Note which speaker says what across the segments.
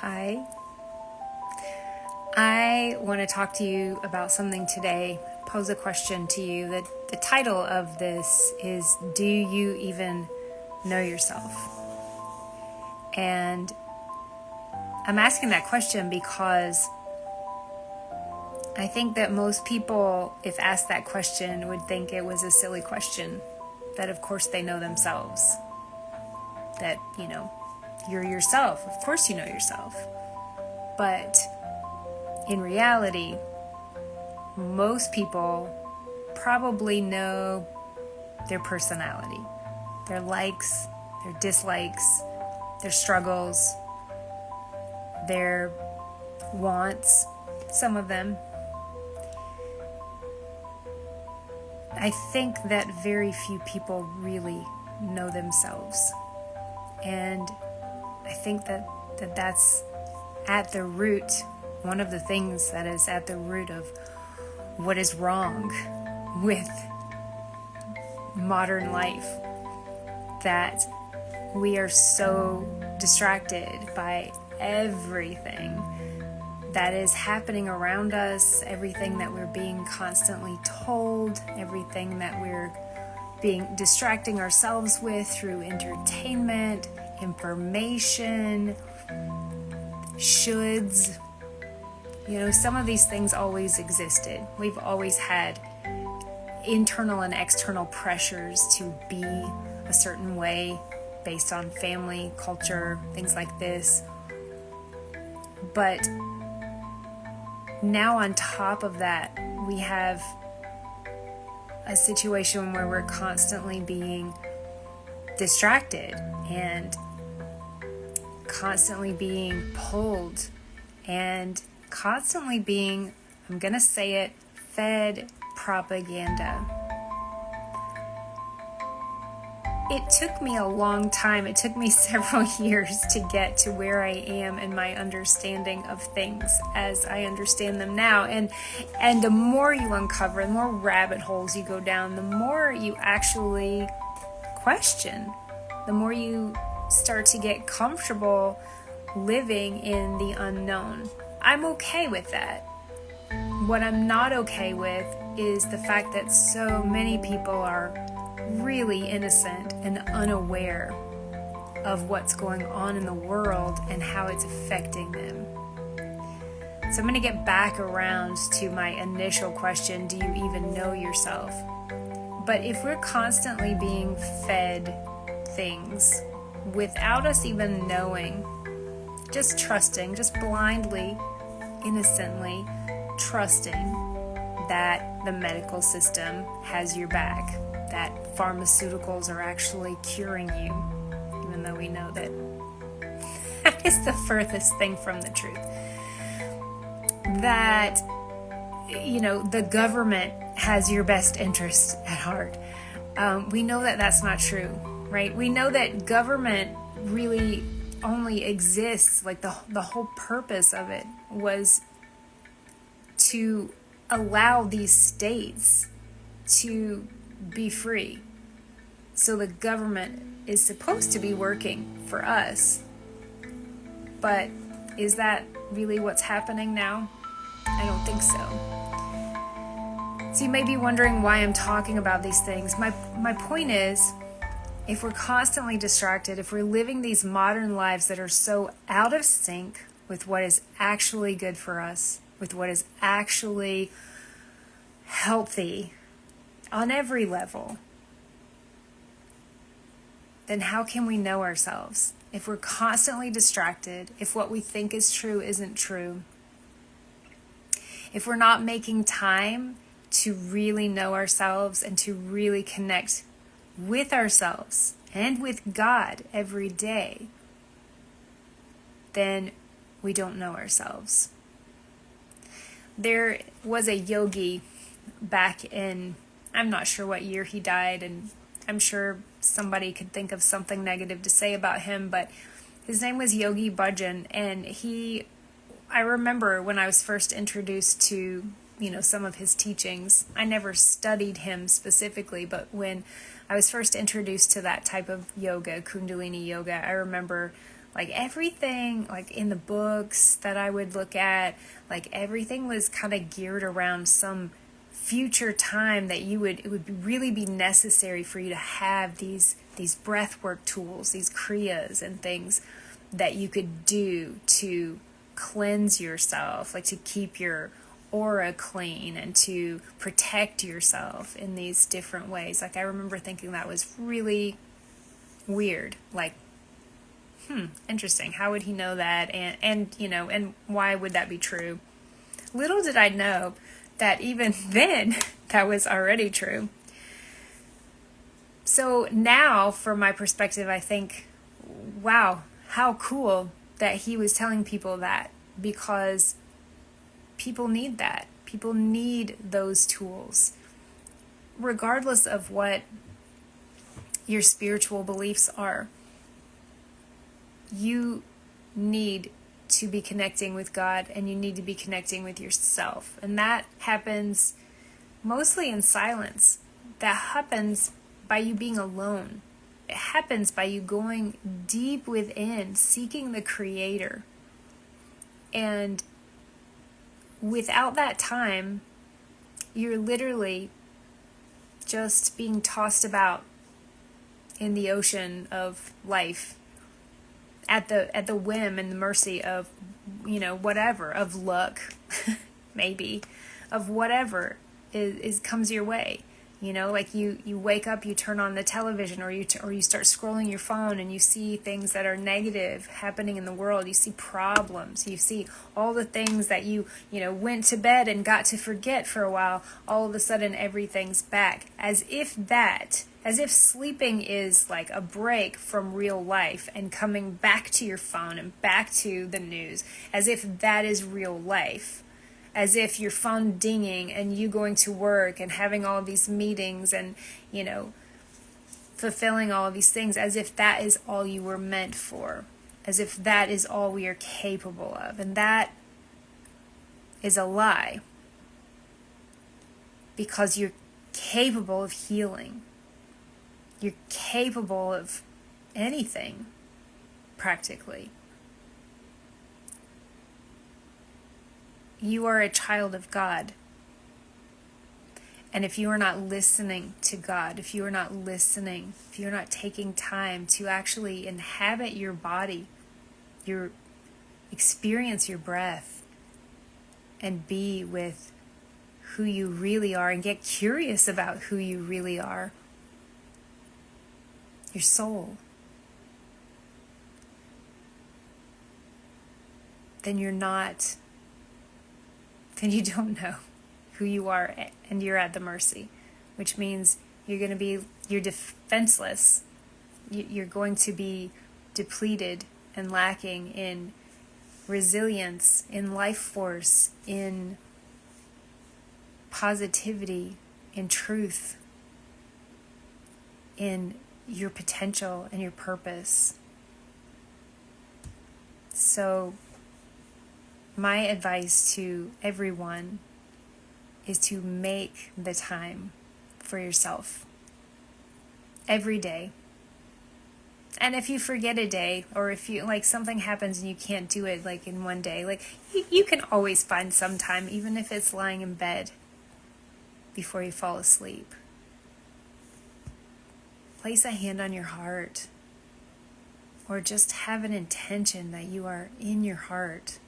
Speaker 1: Hi. I want to talk to you about something today, pose a question to you. The title of this is, Do You Even Know Yourself? And I'm asking that question because I think that most people, if asked that question, would think it was a silly question. That of course they know themselves. That, you're yourself. Of course you know yourself. But in reality, most people probably know their personality, their likes, their dislikes, their struggles, their wants, some of them. I think that very few people really know themselves. And I think that's at the root, one of the things that is at the root of what is wrong with modern life. That we are so distracted by everything that is happening around us, everything that we're being constantly told, everything that we're distracting ourselves with through entertainment, information, shoulds. Some of these things always existed. We've always had internal and external pressures to be a certain way based on family, culture, things like this. But now on top of that, we have a situation where we're constantly being distracted and constantly being pulled and constantly being, I'm going to say it, fed propaganda. It took me a long time. It took me several years to get to where I am in my understanding of things as I understand them now. And the more you uncover, the more rabbit holes you go down, the more you actually question, the more you start to get comfortable living in the unknown. I'm okay with that. What I'm not okay with is the fact that so many people are really innocent and unaware of what's going on in the world and how it's affecting them. So I'm going to get back around to my initial question, do you even know yourself? But if we're constantly being fed things without us even knowing, just trusting, just blindly, innocently trusting that the medical system has your back, that pharmaceuticals are actually curing you, even though we know that that is the furthest thing from the truth. That, the government has your best interest at heart. We know that that's not true, right? We know that government really only exists, like the whole purpose of it was to allow these states to be free. So the government is supposed to be working for us. But is that really what's happening now? I don't think so. So you may be wondering why I'm talking about these things. My point is, if we're constantly distracted, if we're living these modern lives that are so out of sync with what is actually good for us, with what is actually healthy on every level, then how can we know ourselves? If we're constantly distracted, if what we think is true isn't true, if we're not making time to really know ourselves and to really connect with ourselves and with God every day, then we don't know ourselves. There was a yogi back in, I'm not sure what year he died, and I'm sure somebody could think of something negative to say about him, but his name was Yogi Bhajan, and I remember when I was first introduced to, some of his teachings. I never studied him specifically, but when I was first introduced to that type of yoga, Kundalini yoga, I remember Like everything, like in the books that I would look at, like everything was kind of geared around some future time that it would really be necessary for you to have these breathwork tools, these kriyas and things that you could do to cleanse yourself, like to keep your aura clean and to protect yourself in these different ways. Like I remember thinking that was really weird. Like, interesting. How would he know that? And why would that be true? Little did I know that even then that was already true. So now, from my perspective, I think, wow, how cool that he was telling people that, because people need that. People need those tools. Regardless of what your spiritual beliefs are, you need to be connecting with God, and you need to be connecting with yourself. And that happens mostly in silence. That happens by you being alone. It happens by you going deep within, seeking the Creator. And without that time, you're literally just being tossed about in the ocean of life, at the whim and the mercy of, whatever, of luck, maybe, of whatever is comes your way. Like you wake up, you turn on the television, or you start scrolling your phone, and you see things that are negative happening in the world. You see problems. You see all the things that you went to bed and got to forget for a while. All of a sudden, everything's back, as if sleeping is like a break from real life and coming back to your phone and back to the news, as if that is real life. As if your phone dinging and you going to work and having all of these meetings and, fulfilling all of these things, as if that is all you were meant for, as if that is all we are capable of. And that is a lie, because you're capable of healing. You're capable of anything, practically. You are a child of God. And if you are not listening to God, if you are not taking time to actually inhabit your body, experience your breath, and be with who you really are, and get curious about who you really are, your soul, then you don't know who you are, and you're at the mercy, which means you're defenseless. You're going to be depleted and lacking in resilience, in life force, in positivity, in truth, in your potential and your purpose. So my advice to everyone is to make the time for yourself every day. And if you forget a day, or if you something happens and you can't do it in one day, you can always find some time, even if it's lying in bed before you fall asleep. Place a hand on your heart, or just have an intention that you are in your heart,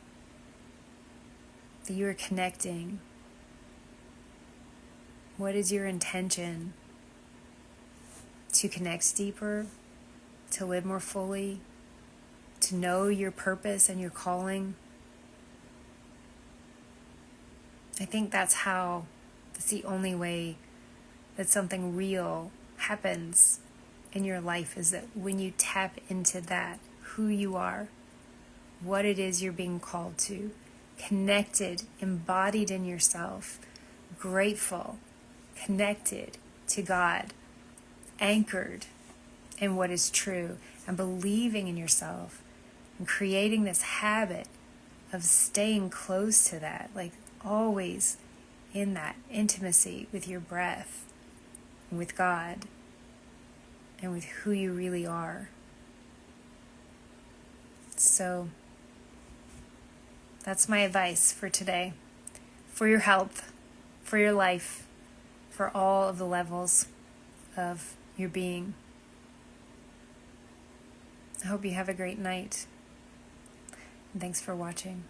Speaker 1: that you are connecting. What is your intention? To connect deeper, to live more fully, to know your purpose and your calling. I think that's the only way that something real happens in your life, is that when you tap into that, who you are, what it is you're being called to, connected, embodied in yourself, grateful, connected to God, anchored in what is true, and believing in yourself, and creating this habit of staying close to that, always in that intimacy with your breath, and with God, and with who you really are. So that's my advice for today, for your health, for your life, for all of the levels of your being. I hope you have a great night. And thanks for watching.